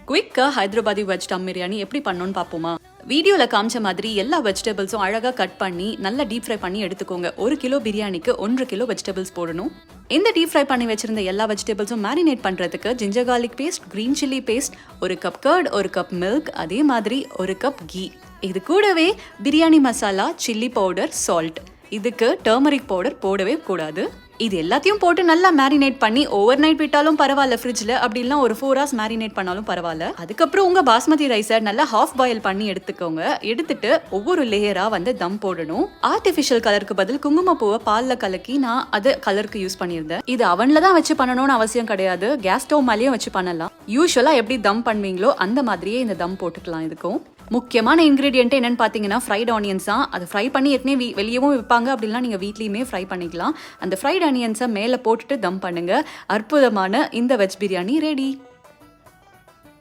குயிக்கா ஹைதராபாதி வெஜ் தம் பிரியாணி எப்படி பண்ணணும்னு பார்ப்போமா? வீடியோல காமிச்ச மாதிரி எல்லா வெஜிடபிள்ஸும் அழகா கட் பண்ணி நல்லா டீப் ஃப்ரை பண்ணி எடுத்துக்கோங்க. 1 கிலோ பிரியாணிக்கு 1 கிலோ வெஜிடபிள்ஸ் போடணும். இந்த டீப் ஃப்ரை பண்ணி வச்சிருந்த எல்லா வெஜிடபிள்ஸும் மேரினேட் பண்றதுக்கு ginger garlic paste, green chilli paste, 1 cup curd, 1 cup milk, அதே மாதிரி 1 கப் கீ. இது கூடவே biryani masala, chilli powder, salt. இதுக்கு டர்மரிக் பவுடர் போடவே கூடாது. இது எல்லாத்தையும் போட்டு நல்லா மேரினேட் பண்ணி ஓவர் நைட் விட்டாலும் பரவாயில்ல ஃப்ரிட்ஜில், அப்படி 4 hours மேரினேட் பண்ணாலும் பரவாயில்ல. அதுக்கப்புறம் உங்கள் பாஸ்மதி ரைஸை நல்லா ஹாஃப் பாயில் பண்ணி எடுத்துக்கோங்க. எடுத்துட்டு ஒவ்வொரு லேயராக தம் போடணும். ஆர்டிஃபிஷியல் கலருக்கு பதில் குங்குமப்பூவை பாலில் கலக்கி நான் அதை கலருக்கு யூஸ் பண்ணியிருந்தேன். இது அவனில் தான் வச்சு பண்ணணும்னு அவசியம் கிடையாது, கேஸ் ஸ்டவ் மேலேயும் வச்சு பண்ணலாம். யூஸ்வலாக எப்படி தம் பண்ணுவீங்களோ அந்த மாதிரியே இந்த தம் போட்டுக்கலாம். இதுக்கும் முக்கியமான இன்கிரீடியன்ட் என்னன்னு பார்த்தீங்கன்னா ஃப்ரைட் ஆனியன்ஸ் தான். அதை ஃப்ரை பண்ணி ஏற்கனவே வெளியவும் விற்பாங்க, அப்படிலாம் நீங்கள் வீட்லேயுமே ஃப்ரை பண்ணிக்கலாம். அந்த ஃப்ரைட் ஆனியன்ஸை மேலே போட்டுட்டு தம் பண்ணுங்க. அற்புதமான இந்த வெஜ் பிரியாணி ரெடி.